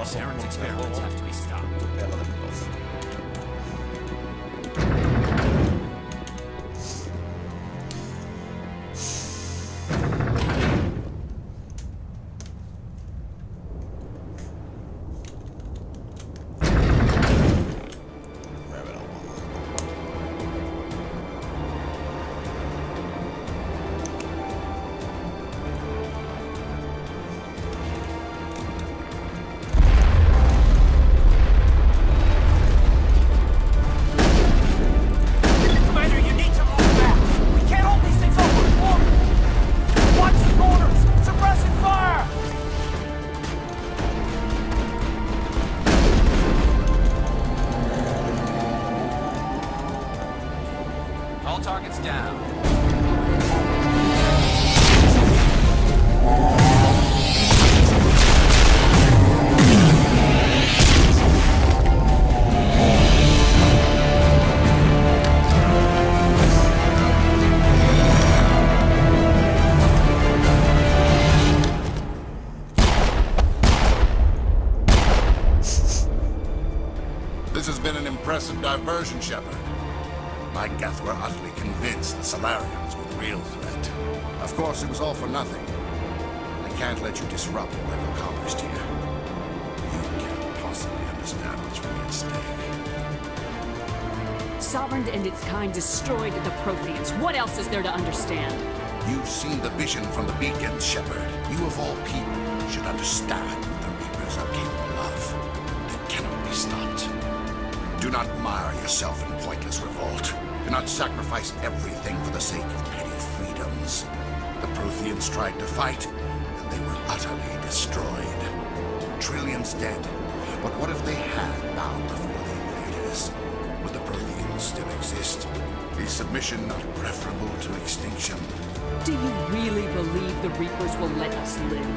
Saren's experiments have to be stopped. Diversion, Shepard. My Geth were utterly convinced the Solarians were the real threat. Of course, it was all for nothing. I can't let you disrupt what I've accomplished here. You can't possibly understand what's really at stake. Sovereign and its kind destroyed the Protheans. What else is there to understand? You've seen the vision from the beacons, Shepard. You of all people should understand what the Reapers are capable of. They cannot be stopped. Do not mire yourself in pointless revolt. Do not sacrifice everything for the sake of petty freedoms. The Protheans tried to fight, and they were utterly destroyed. Trillions dead. But what if they had bowed before the invaders? Would the Protheans still exist? Is submission not preferable to extinction? Do you really believe the Reapers will let us live?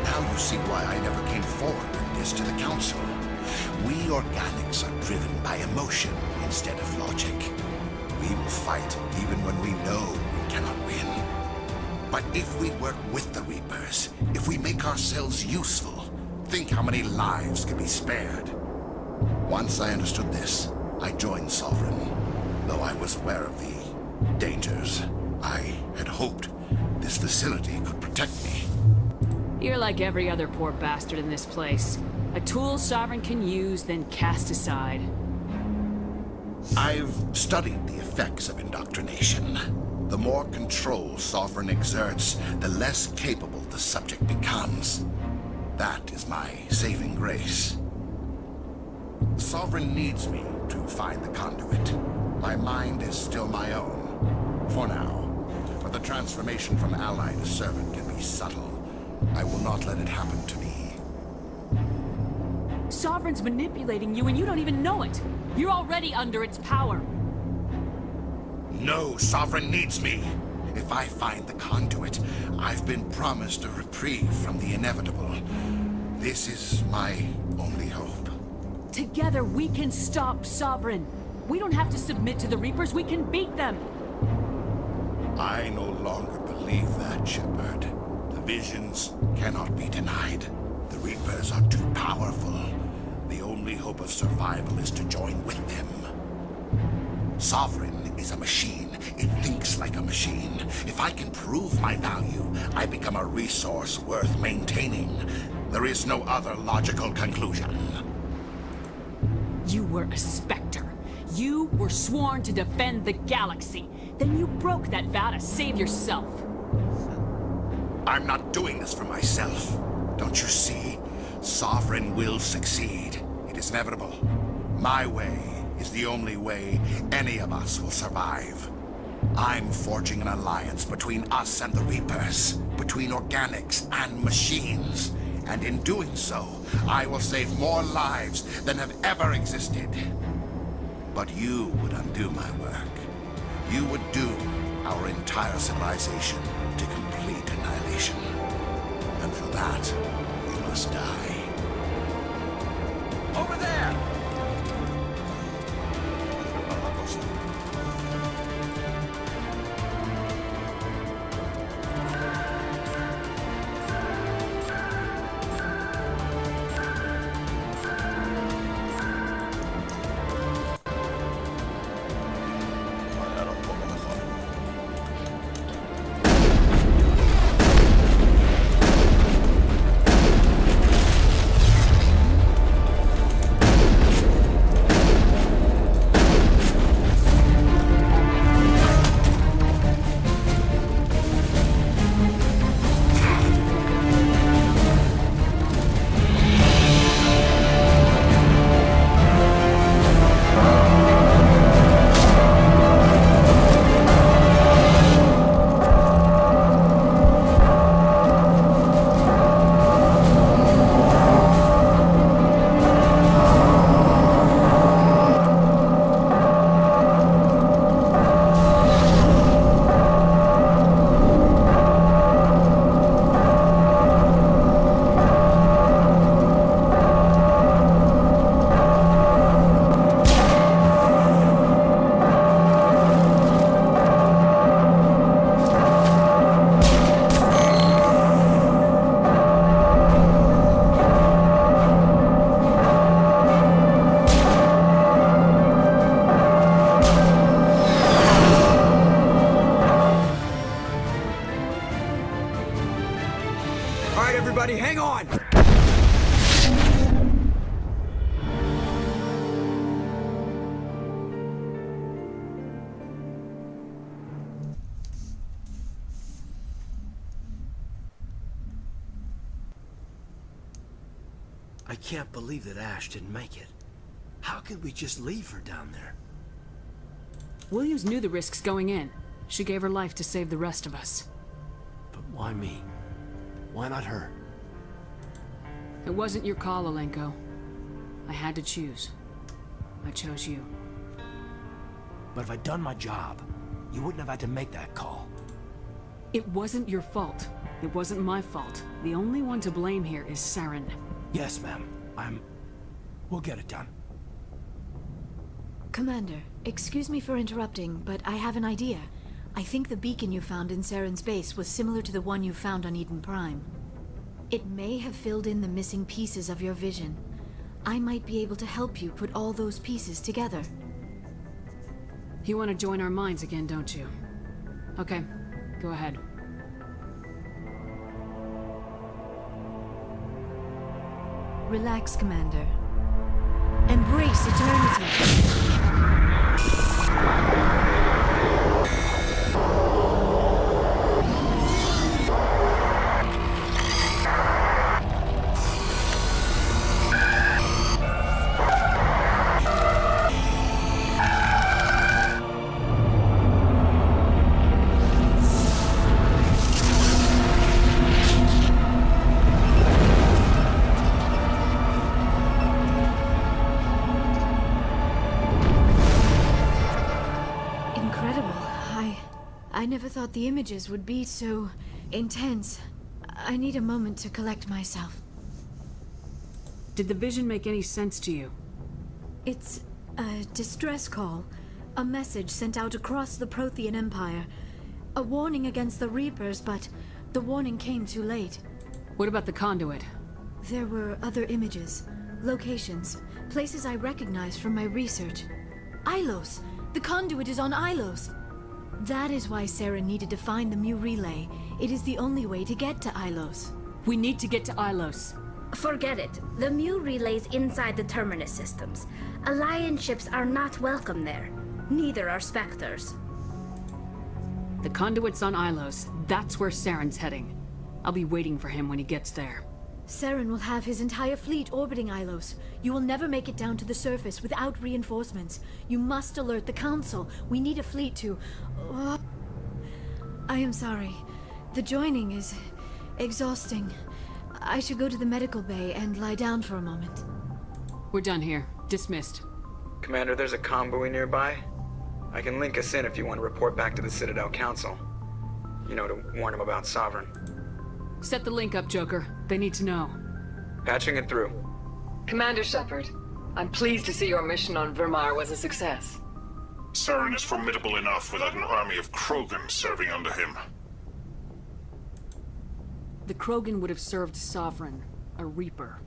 Now you see why I never came forward with this to the Council. We organics are driven by emotion instead of logic. We will fight even when we know we cannot win. But if we work with the Reapers, if we make ourselves useful, think how many lives can be spared. Once I understood this, I joined Sovereign. Though I was aware of the dangers, I had hoped this facility could protect me. You're like every other poor bastard in this place. A tool Sovereign can use, then cast aside. I've studied the effects of indoctrination. The more control Sovereign exerts, the less capable the subject becomes. That is my saving grace. Sovereign needs me to find the conduit. My mind is still my own, for now. But the transformation from ally to servant can be subtle. I will not let it happen to me. Sovereign's manipulating you and you don't even know it. You're already under its power. No, Sovereign needs me. If I find the conduit, I've been promised a reprieve from the inevitable. This is my only hope. Together we can stop Sovereign. We don't have to submit to the Reapers, we can beat them. I no longer believe that, Shepard. The visions cannot be denied. The Reapers are too powerful. The only hope of survival is to join with them. Sovereign is a machine. It thinks like a machine. If I can prove my value, I become a resource worth maintaining. There is no other logical conclusion. You were a Spectre. You were sworn to defend the galaxy. Then you broke that vow to save yourself. I'm not doing this for myself. Don't you see? Sovereign will succeed. It is inevitable. My way is the only way any of us will survive. I'm forging an alliance between us and the Reapers, between organics and machines. And in doing so, I will save more lives than have ever existed. But you would undo my work. You would doom our entire civilization to complete annihilation. And for that, we must die. Over there! Everybody, hang on! I can't believe that Ash didn't make it. How could we just leave her down there? Williams knew the risks going in. She gave her life to save the rest of us. But why me? Why not her? It wasn't your call, Alenko. I had to choose. I chose you. But if I'd done my job, you wouldn't have had to make that call. It wasn't your fault. It wasn't my fault. The only one to blame here is Saren. Yes, ma'am. We'll get it done. Commander, excuse me for interrupting, but I have an idea. I think the beacon you found in Saren's base was similar to the one you found on Eden Prime. It may have filled in the missing pieces of your vision. I might be able to help you put all those pieces together. You want to join our minds again, don't you? Okay, go ahead. Relax, Commander. Embrace eternity. I never thought the images would be so intense. I need a moment to collect myself. Did the vision make any sense to you? It's a distress call. A message sent out across the Prothean Empire. A warning against the Reapers, but the warning came too late. What about the conduit? There were other images, locations, places I recognized from my research. Ilos! The conduit is on Ilos! That is why Sarah needed to find the Mu relay. It is the only way to get to Ilos. We need to get to Ilos. Forget it. The Mu relay's inside the Terminus systems. Alliance ships are not welcome there. Neither are Spectres. The conduit's on Ilos. That's where Saren's heading. I'll be waiting for him when he gets there. Saren will have his entire fleet orbiting Ilos. You will never make it down to the surface without reinforcements. You must alert the Council. We need a fleet to... I am sorry. The joining is exhausting. I should go to the medical bay and lie down for a moment. We're done here. Dismissed. Commander, there's a convoy nearby. I can link us in if you want to report back to the Citadel Council. You know, to warn them about Sovereign. Set the link up, Joker. They need to know. Patching it through. Commander Shepard, I'm pleased to see your mission on Vermar was a success. Saren is formidable enough without an army of Krogan serving under him. The Krogan would have served Sovereign, a Reaper.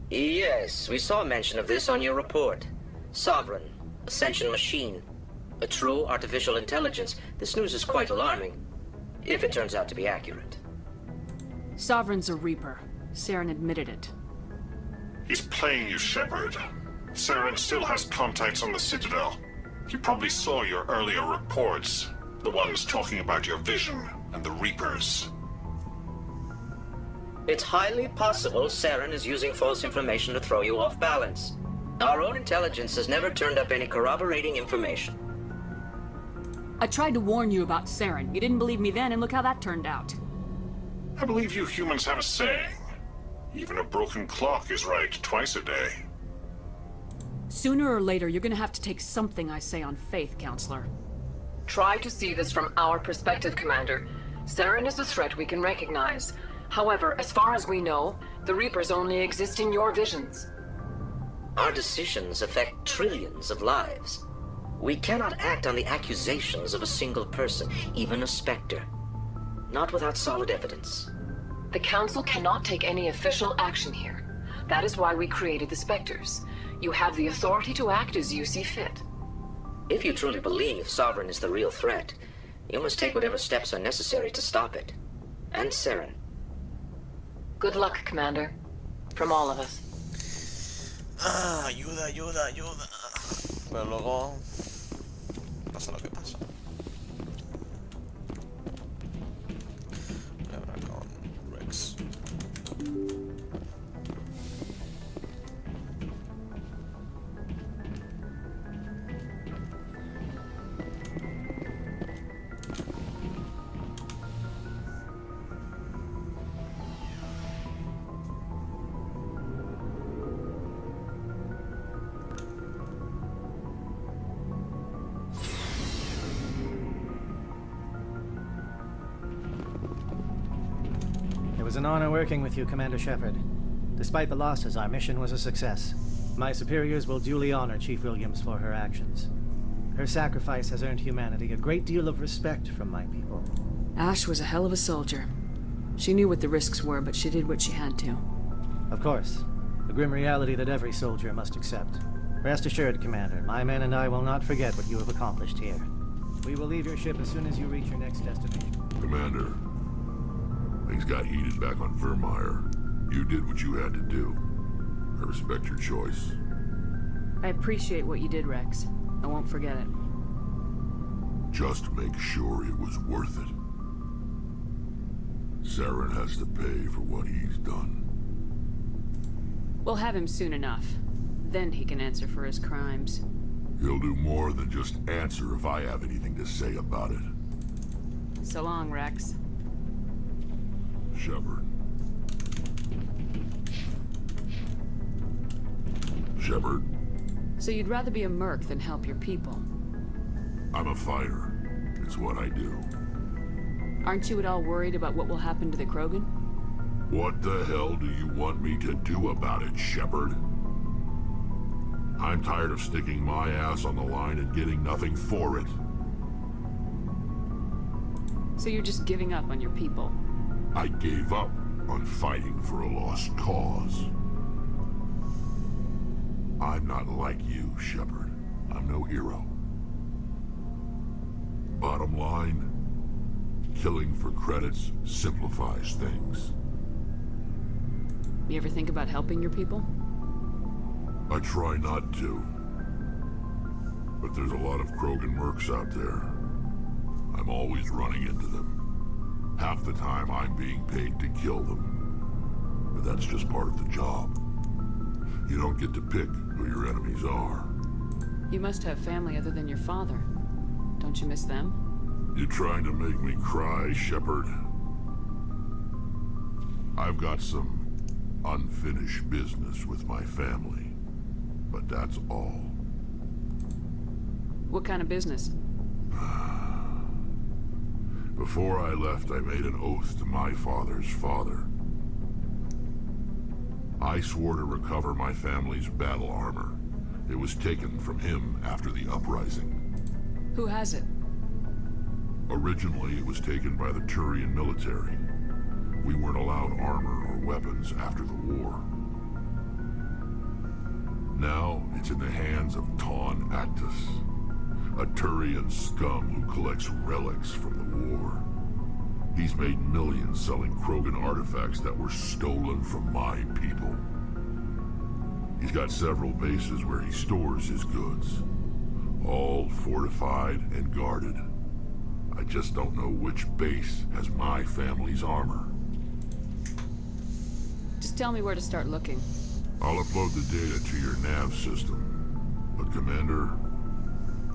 Yes, we saw mention of this on your report. Sovereign, Ascension machine. A true artificial intelligence. This news is quite alarming. If it turns out to be accurate. Sovereign's a Reaper. Saren admitted it. He's playing you, Shepard. Saren still has contacts on the Citadel. He probably saw your earlier reports. The ones talking about your vision and the Reapers. It's highly possible Saren is using false information to throw you off balance. Our own intelligence has never turned up any corroborating information. I tried to warn you about Saren. You didn't believe me then, and look how that turned out. I believe you humans have a saying. Even a broken clock is right twice a day. Sooner or later, you're gonna have to take something I say on faith, Counselor. Try to see this from our perspective, Commander. Saren is a threat we can recognize. However, as far as we know, the Reapers only exist in your visions. Our decisions affect trillions of lives. We cannot act on the accusations of a single person, even a Spectre. Not without solid evidence. The Council cannot take any official action here. That is why we created the Spectres. You have the authority to act as you see fit. If you truly believe Sovereign is the real threat, you must take whatever steps are necessary to stop it. and Saren. Good luck, Commander. From all of us. Ayuda, ayuda, ayuda. Pero luego pasa lo que pasa. Ahora con Rex. It was an honor working with you, Commander Shepard. Despite the losses, our mission was a success. My superiors will duly honor Chief Williams for her actions. Her sacrifice has earned humanity a great deal of respect from my people. Ash was a hell of a soldier. She knew what the risks were, but she did what she had to. Of course. A grim reality that every soldier must accept. Rest assured, Commander, my men and I will not forget what you have accomplished here. We will leave your ship as soon as you reach your next destination. Commander, things got heated back on Vermeer. You did what you had to do. I respect your choice. I appreciate what you did, Rex. I won't forget it. Just make sure it was worth it. Saren has to pay for what he's done. We'll have him soon enough. Then he can answer for his crimes. He'll do more than just answer if I have anything to say about it. So long, Rex. Shepard. Shepard. So you'd rather be a merc than help your people? I'm a fighter. It's what I do. Aren't you at all worried about what will happen to the Krogan? What the hell do you want me to do about it, Shepard? I'm tired of sticking my ass on the line and getting nothing for it. So you're just giving up on your people? I gave up on fighting for a lost cause. I'm not like you, Shepard. I'm no hero. Bottom line, killing for credits simplifies things. You ever think about helping your people? I try not to. But there's a lot of Krogan mercs out there. I'm always running into them. Half the time I'm being paid to kill them. But that's just part of the job. You don't get to pick who your enemies are. You must have family other than your father. Don't you miss them? You're trying to make me cry, Shepard. I've got some unfinished business with my family. But that's all. What kind of business? Before I left, I made an oath to my father's father. I swore to recover my family's battle armor. It was taken from him after the uprising. Who has it? Originally, it was taken by the Turian military. We weren't allowed armor or weapons after the war. Now, it's in the hands of Ton Actus, a Turian scum who collects relics from the war. He's made millions selling Krogan artifacts that were stolen from my people. He's got several bases where he stores his goods, all fortified and guarded. I just don't know which base has my family's armor. Just tell me where to start looking. I'll upload the data to your nav system. But Commander,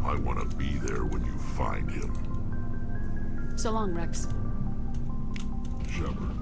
I want to be there when you find him. So long, Rex. Shepard.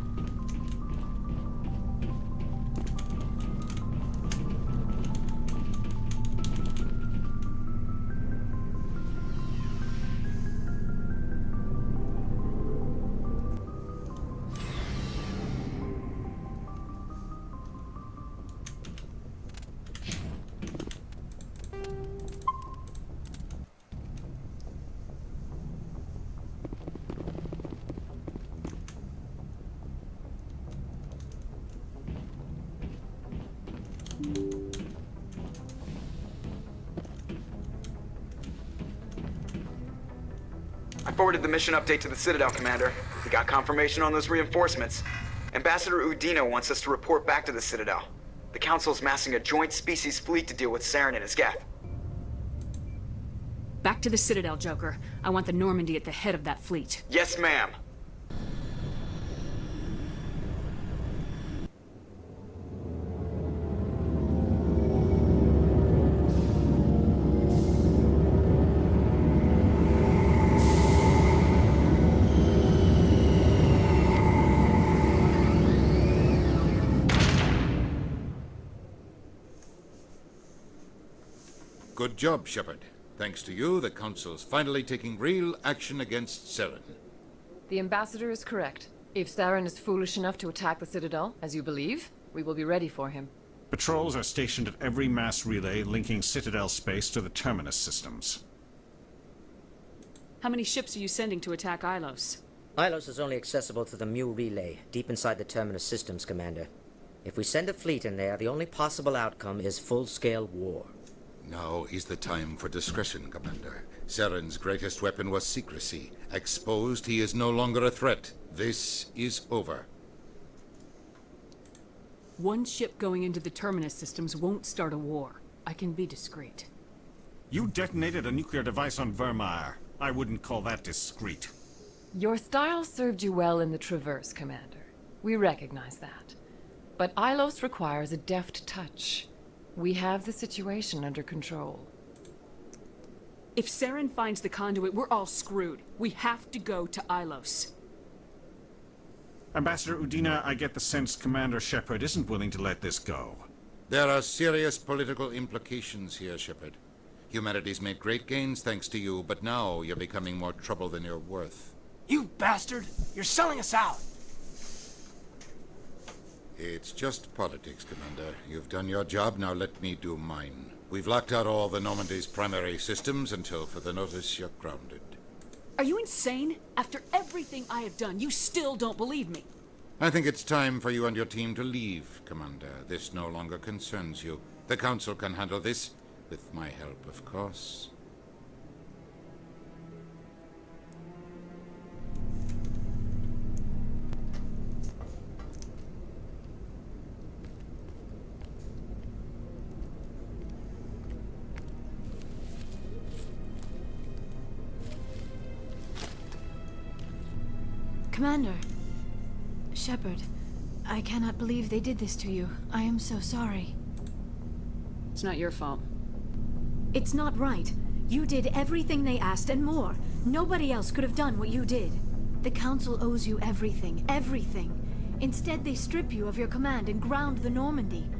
forwarded the mission update to the Citadel, Commander. We got confirmation on those reinforcements. Ambassador Udina wants us to report back to the Citadel. The Council's massing a joint species fleet to deal with Saren and his geth. Back to the Citadel, Joker. I want the Normandy at the head of that fleet. Yes, ma'am. Good job, Shepard. Thanks to you, the Council's finally taking real action against Saren. The Ambassador is correct. If Saren is foolish enough to attack the Citadel, as you believe, we will be ready for him. Patrols are stationed at every mass relay linking Citadel space to the Terminus systems. How many ships are you sending to attack Ilos? Ilos is only accessible through the Mu relay, deep inside the Terminus systems, Commander. If we send a fleet in there, the only possible outcome is full-scale war. Now is the time for discretion, Commander. Saren's greatest weapon was secrecy. Exposed, he is no longer a threat. This is over. One ship going into the Terminus systems won't start a war. I can be discreet. You detonated a nuclear device on Vermeer. I wouldn't call that discreet. Your style served you well in the Traverse, Commander. We recognize that. But Ilos requires a deft touch. We have the situation under control. If Saren finds the conduit, we're all screwed. We have to go to Ilos. Ambassador Udina, I get the sense Commander Shepard isn't willing to let this go. There are serious political implications here, Shepard. Humanity's made great gains thanks to you, but now you're becoming more trouble than you're worth. You bastard! You're selling us out! It's just politics, Commander. You've done your job, now let me do mine. We've locked out all the Normandy's primary systems until further notice you're grounded. Are you insane? After everything I have done, you still don't believe me. I think it's time for you and your team to leave, Commander. This no longer concerns you. The Council can handle this, with my help, of course. Commander. Shepard, I cannot believe they did this to you. I am so sorry. It's not your fault. It's not right. You did everything they asked and more. Nobody else could have done what you did. The Council owes you everything, everything. Instead, they strip you of your command and ground the Normandy.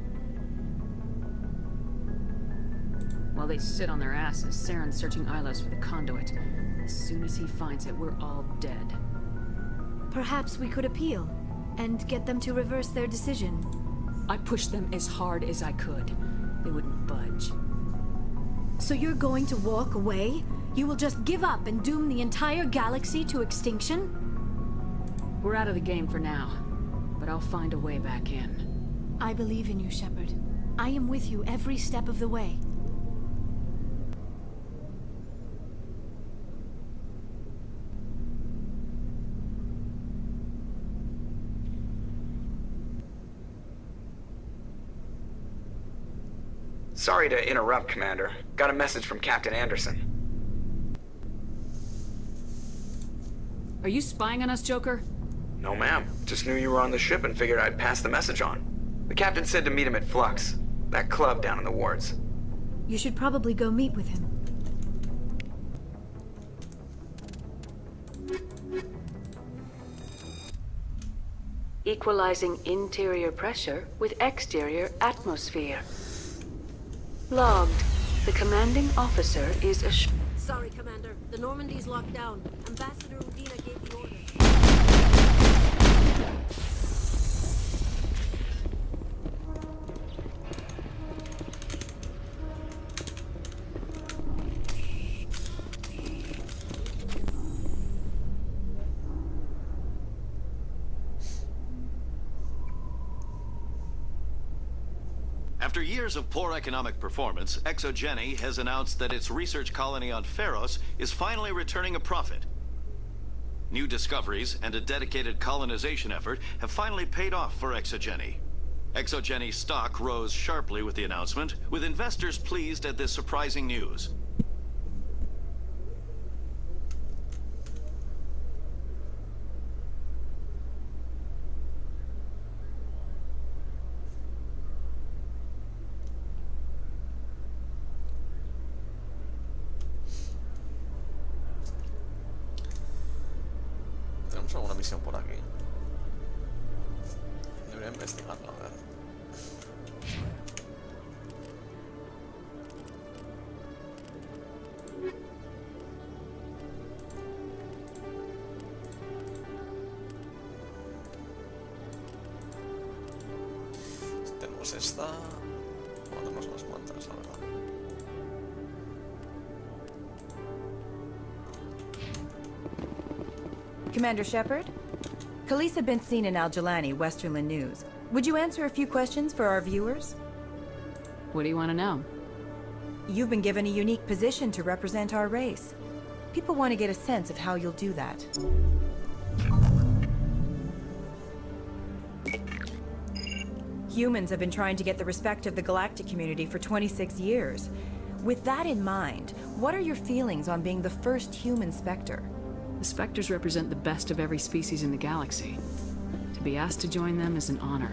While they sit on their asses, Saren's searching Ilos for the conduit. As soon as he finds it, we're all dead. Perhaps we could appeal, and get them to reverse their decision. I pushed them as hard as I could. They wouldn't budge. So you're going to walk away? You will just give up and doom the entire galaxy to extinction? We're out of the game for now, but I'll find a way back in. I believe in you, Shepard. I am with you every step of the way. Sorry to interrupt, Commander. Got a message from Captain Anderson. Are you spying on us, Joker? No, ma'am. Just knew you were on the ship and figured I'd pass the message on. The captain said to meet him at Flux, that club down in the wards. You should probably go meet with him. Equalizing interior pressure with exterior atmosphere. Logged. The commanding officer is Sorry, Commander. The Normandy's locked down. Ambassador Udina gave the order. After years of poor economic performance, ExoGeni has announced that its research colony on Pharos is finally returning a profit. New discoveries and a dedicated colonization effort have finally paid off for Exogeny. Exogeny stock rose sharply with the announcement, with investors pleased at this surprising news. Tenemos alguna misión por aquí. Debería investigarla, a ver. Tenemos esta. Bueno, tenemos unas cuantas, la verdad. Commander Shepard? Police have been seen in Al-Jalani, Westerland News. Would you answer a few questions for our viewers? What do you want to know? You've been given a unique position to represent our race. People want to get a sense of how you'll do that. Humans have been trying to get the respect of the galactic community for 26 years. With that in mind, what are your feelings on being the first human Spectre? The Spectres represent the best of every species in the galaxy. To be asked to join them is an honor.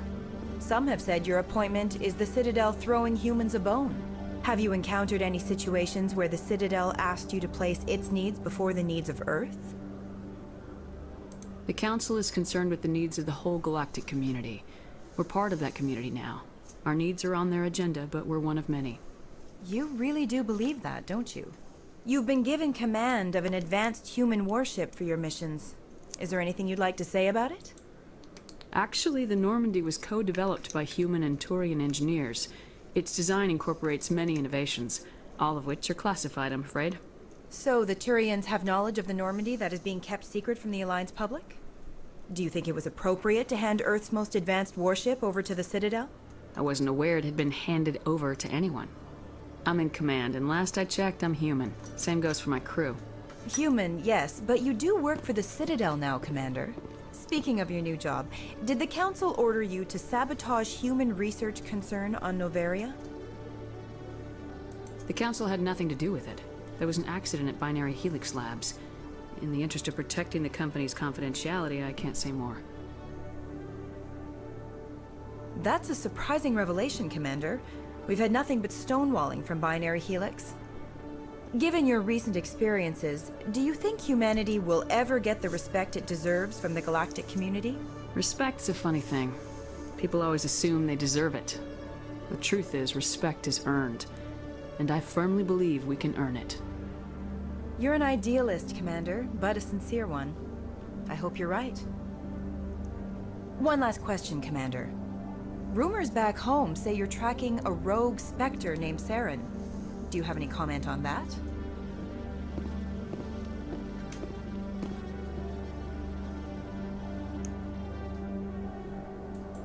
Some have said your appointment is the Citadel throwing humans a bone. Have you encountered any situations where the Citadel asked you to place its needs before the needs of Earth? The Council is concerned with the needs of the whole galactic community. We're part of that community now. Our needs are on their agenda, but we're one of many. You really do believe that, don't you? You've been given command of an advanced human warship for your missions. Is there anything you'd like to say about it? Actually, the Normandy was co-developed by human and Turian engineers. Its design incorporates many innovations, all of which are classified, I'm afraid. So the Turians have knowledge of the Normandy that is being kept secret from the Alliance public? Do you think it was appropriate to hand Earth's most advanced warship over to the Citadel? I wasn't aware it had been handed over to anyone. I'm in command, and last I checked, I'm human. Same goes for my crew. Human, yes, but you do work for the Citadel now, Commander. Speaking of your new job, did the Council order you to sabotage human research concern on Noveria? The Council had nothing to do with it. There was an accident at Binary Helix Labs. In the interest of protecting the company's confidentiality, I can't say more. That's a surprising revelation, Commander. We've had nothing but stonewalling from Binary Helix. Given your recent experiences, do you think humanity will ever get the respect it deserves from the galactic community? Respect's a funny thing. People always assume they deserve it. The truth is, respect is earned. And I firmly believe we can earn it. You're an idealist, Commander, but a sincere one. I hope you're right. One last question, Commander. Rumors back home say you're tracking a rogue Spectre named Saren. Do you have any comment on that?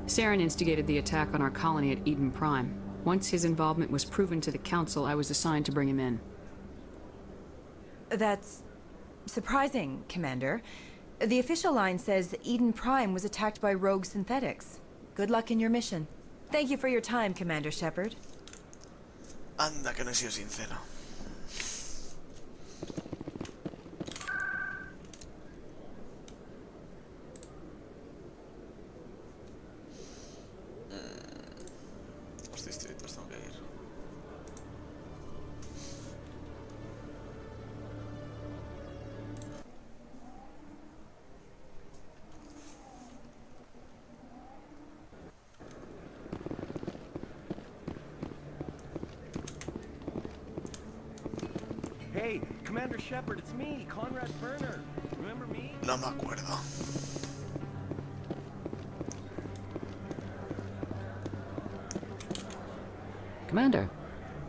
Saren instigated the attack on our colony at Eden Prime. Once his involvement was proven to the Council, I was assigned to bring him in. That's surprising, Commander. The official line says Eden Prime was attacked by rogue synthetics. Good luck in your mission. Thank you for your time, Commander Shepard. Anda, que no he sido sincero. Los distritos tengo que ir. Hey, Commander Shepard, it's me, Conrad Berner. Remember me? No me acuerdo. Commander,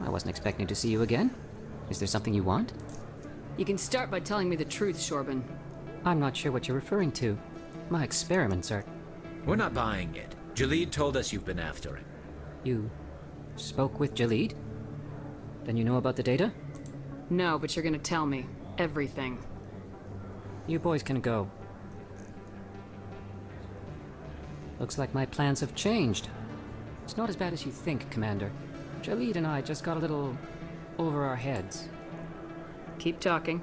I wasn't expecting to see you again. Is there something you want? You can start by telling me the truth, Shorban. I'm not sure what you're referring to. My experiments are... We're not buying it. Jalid told us you've been after him. You spoke with Jalid? Then you know about the data? No, but you're gonna tell me. Everything. You boys can go. Looks like my plans have changed. It's not as bad as you think, Commander. Jalid and I just got a little over our heads. Keep talking.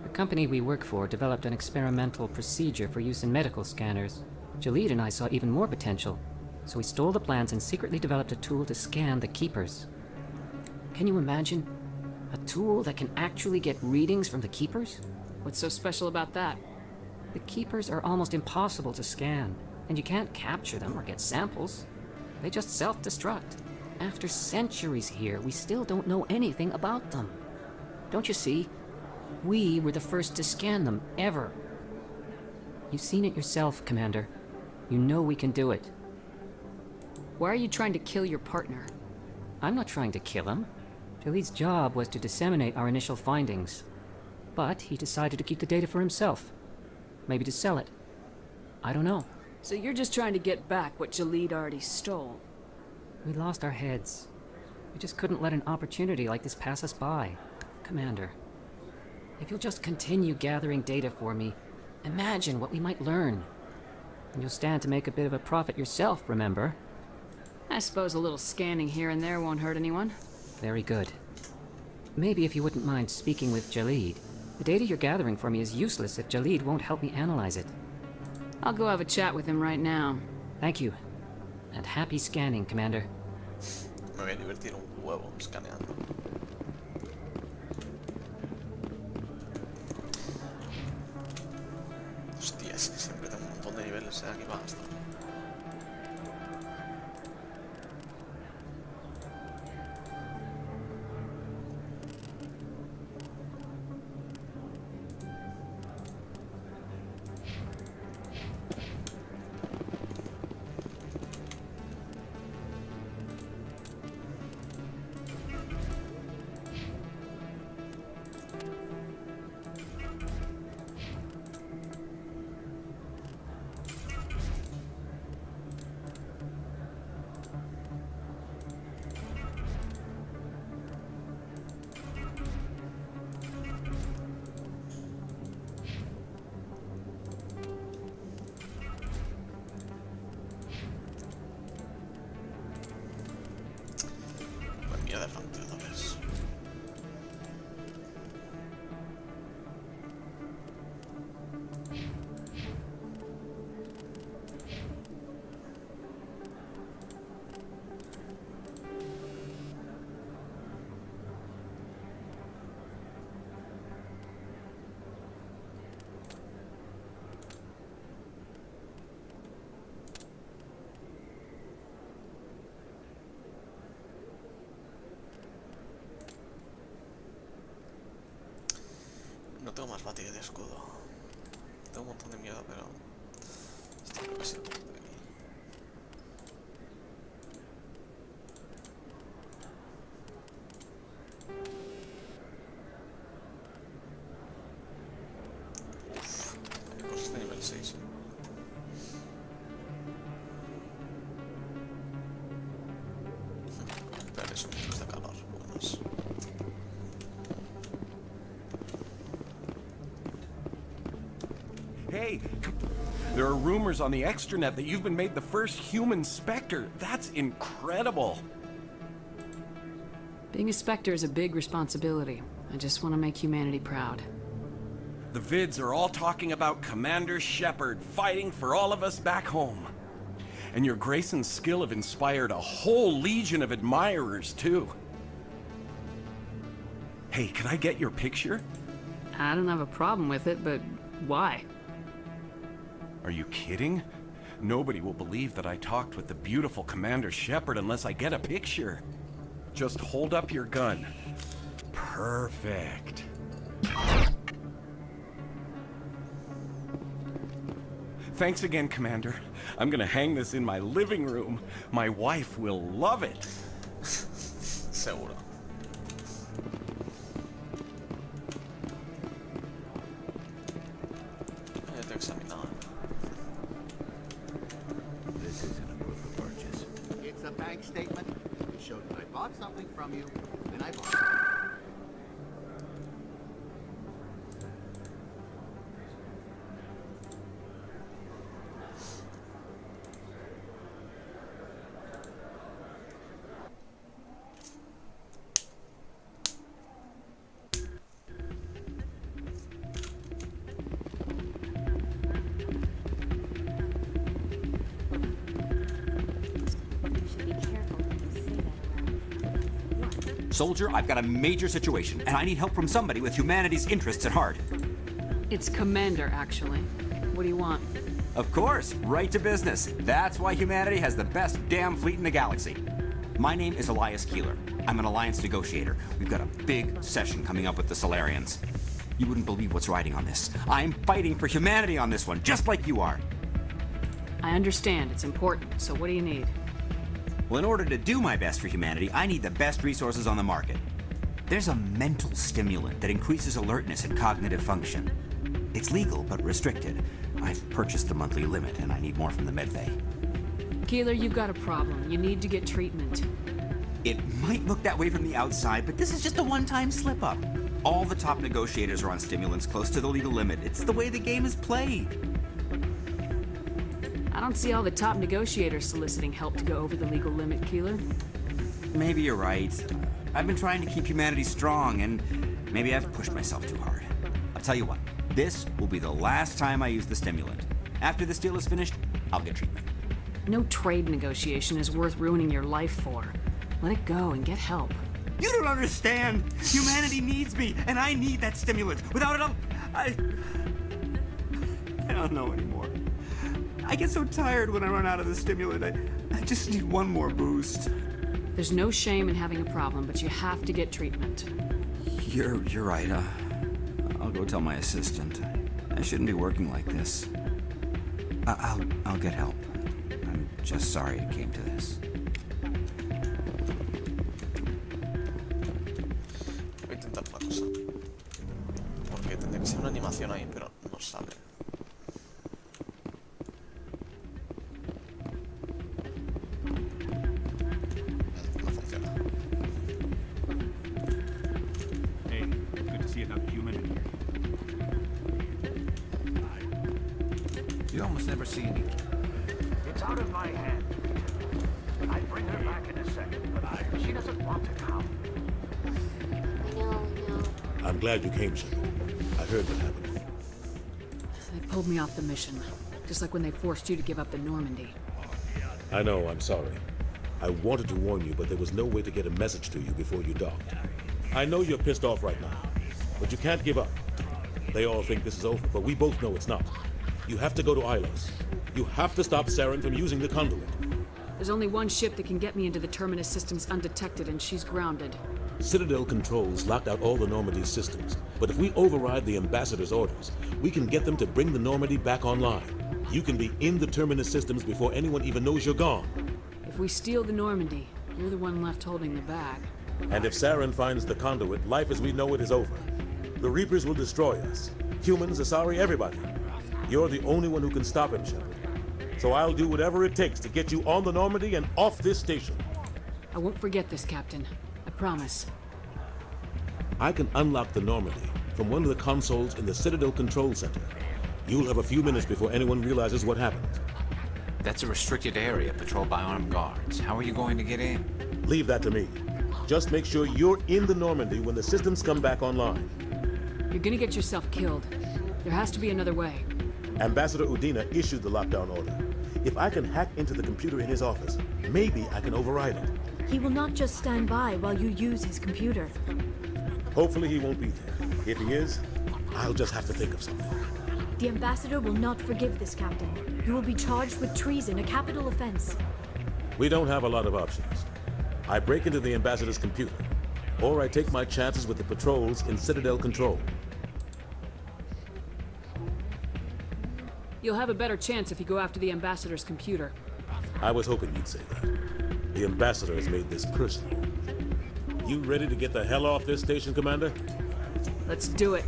The company we work for developed an experimental procedure for use in medical scanners. Jalid and I saw even more potential, so we stole the plans and secretly developed a tool to scan the Keepers. Can you imagine? A tool that can actually get readings from the Keepers? What's so special about that? The Keepers are almost impossible to scan, and you can't capture them or get samples. They just self-destruct. After centuries here, we still don't know anything about them. Don't you see? We were the first to scan them, ever. You've seen it yourself, Commander. You know we can do it. Why are you trying to kill your partner? I'm not trying to kill him. Jalid's job was to disseminate our initial findings. But he decided to keep the data for himself. Maybe to sell it. I don't know. So you're just trying to get back what Jalid already stole? We lost our heads. We just couldn't let an opportunity like this pass us by. Commander, if you'll just continue gathering data for me, imagine what we might learn. And you'll stand to make a bit of a profit yourself, remember? I suppose a little scanning here and there won't hurt anyone. Very good. Maybe if you wouldn't mind speaking with Jalid. The data you're gathering for me is useless if Jalid won't help me analyze it. I'll go have a chat with him right now. Thank you. And happy scanning, Commander. Me voy a divertir un huevo escaneando. Hostia, es que siempre tengo un montón de niveles aquí para gastar. Adelante otra vez. No tengo más batería de escudo. Tengo un montón de miedo, pero esto creo que sí lo pongo de aquí. Uff, hay cosas de nivel 6. Pero eso me da calor, buenos. Hey, there are rumors on the extranet that you've been made the first human Spectre. That's incredible. Being a Spectre is a big responsibility. I just want to make humanity proud. The vids are all talking about Commander Shepard fighting for all of us back home. And your grace and skill have inspired a whole legion of admirers, too. Hey, can I get your picture? I don't have a problem with it, but why? Are you kidding? Nobody will believe that I talked with the beautiful Commander Shepard unless I get a picture. Just hold up your gun. Perfect. Thanks again, Commander. I'm gonna hang this in my living room. My wife will love it. Seguro. This isn't a proof of purchase. It's a bank statement. It shows that I bought something from you, then I bought it. Soldier, I've got a major situation, and I need help from somebody with humanity's interests at heart. It's Commander, actually. What do you want? Of course, right to business. That's why humanity has the best damn fleet in the galaxy. My name is Elias Keeler. I'm an alliance negotiator. We've got a big session coming up with the Solarians. You wouldn't believe what's riding on this. I'm fighting for humanity on this one, just like you are. I understand. It's important. So what do you need? Well, in order to do my best for humanity, I need the best resources on the market. There's a mental stimulant that increases alertness and cognitive function. It's legal, but restricted. I've purchased the monthly limit, and I need more from the medbay. Keeler, you've got a problem. You need to get treatment. It might look that way from the outside, but this is just a one-time slip-up. All the top negotiators are on stimulants close to the legal limit. It's the way the game is played. I don't see all the top negotiators soliciting help to go over the legal limit, Keeler. Maybe you're right. I've been trying to keep humanity strong, and maybe I've pushed myself too hard. I'll tell you what, this will be the last time I use the stimulant. After this deal is finished, I'll get treatment. No trade negotiation is worth ruining your life for. Let it go and get help. You don't understand! Humanity needs me, and I need that stimulant. Without it, I don't know anymore. I get so tired when I run out of the stimulant. I just need one more boost. There's no shame in having a problem, but you have to get treatment. You're right. I'll go tell my assistant. I shouldn't be working like this. I'll get help. I'm just sorry it came to this. Voy a intentar una cosa. Porque tendría que ser una animación ahí, pero no sale. No funciona. Hey, good to see another human in here. You almost never see any. It's out of my hands, Peter. I'd bring her back in a second, but she doesn't want to come. I'm glad you came, Shepard. I heard what happened. They pulled me off the mission, just like when they forced you to give up the Normandy. I know, I'm sorry. I wanted to warn you, but there was no way to get a message to you before you docked. I know you're pissed off right now, but you can't give up. They all think this is over, but we both know it's not. You have to go to Ilos. You have to stop Saren from using the conduit. There's only one ship that can get me into the Terminus systems undetected, and she's grounded. Citadel controls locked out all the Normandy's systems, but if we override the Ambassador's orders, we can get them to bring the Normandy back online. You can be in the Terminus systems before anyone even knows you're gone. If we steal the Normandy, you're the one left holding the bag. And if Saren finds the conduit, life as we know it is over. The Reapers will destroy us. Humans, Asari, everybody. You're the only one who can stop him, Shepard. So I'll do whatever it takes to get you on the Normandy and off this station. I won't forget this, Captain. I promise. I can unlock the Normandy from one of the consoles in the Citadel Control Center. You'll have a few minutes before anyone realizes what happened. That's a restricted area patrolled by armed guards. How are you going to get in? Leave that to me. Just make sure you're in the Normandy when the systems come back online. You're gonna get yourself killed. There has to be another way. Ambassador Udina issued the lockdown order. If I can hack into the computer in his office, maybe I can override it. He will not just stand by while you use his computer. Hopefully he won't be there. If he is, I'll just have to think of something. The Ambassador will not forgive this, Captain. You will be charged with treason, a capital offense. We don't have a lot of options. I break into the Ambassador's computer, or I take my chances with the patrols in Citadel Control. You'll have a better chance if you go after the Ambassador's computer. I was hoping you'd say that. The Ambassador has made this personal. You ready to get the hell off this station, Commander? Let's do it.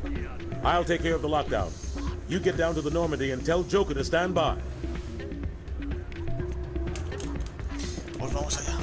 I'll take care of the lockdown. You get down to the Normandy and tell Joker to stand by. Pues vamos allá.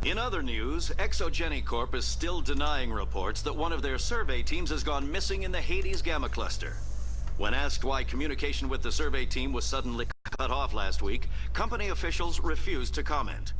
In other news, Exogeny Corp is still denying reports that one of their survey teams has gone missing in the Hades Gamma Cluster. When asked why communication with the survey team was suddenly cut off last week, company officials refused to comment.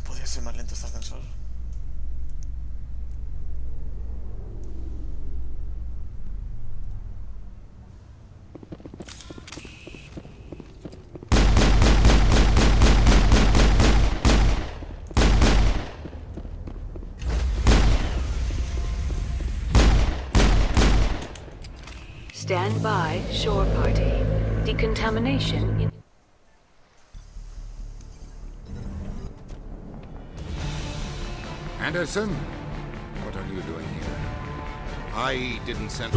¿Podría ser más lento este ascensor? Stand by, shore party. Decontamination in... Anderson? What are you doing here? I didn't send...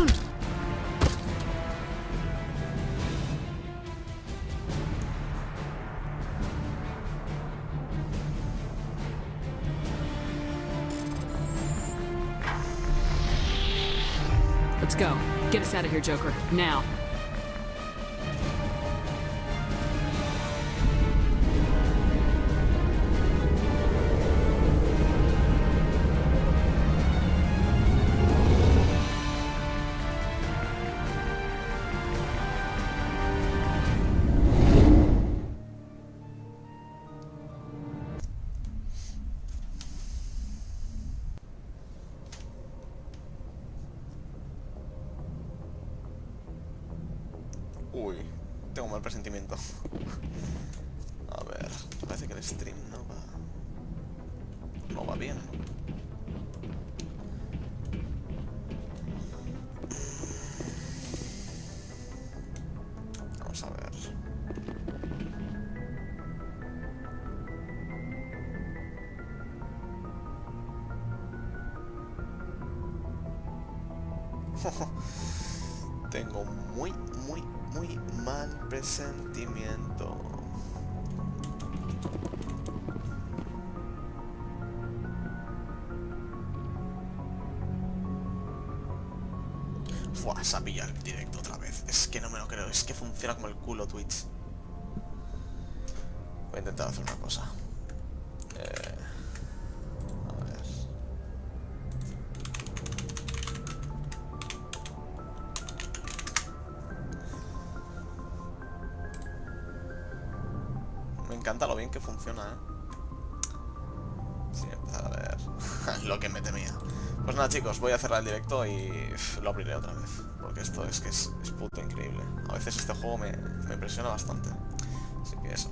Let's go. Get us out of here, Joker. Now. Uy, tengo un mal presentimiento. A ver, parece que el stream no va bien. Vamos a ver. Tengo muy mal presentimiento. Fua, se ha pillado el directo otra vez. Es que no me lo creo, es que funciona como el culo Twitch. Voy a intentar hacer una cosa. A ver. Me encanta lo bien que funciona, Sí, empezar a ver lo que me temía. Pues nada, chicos, voy a cerrar el directo y lo abriré otra vez, porque esto es que es puto increíble. A veces este juego me impresiona bastante. Así que eso.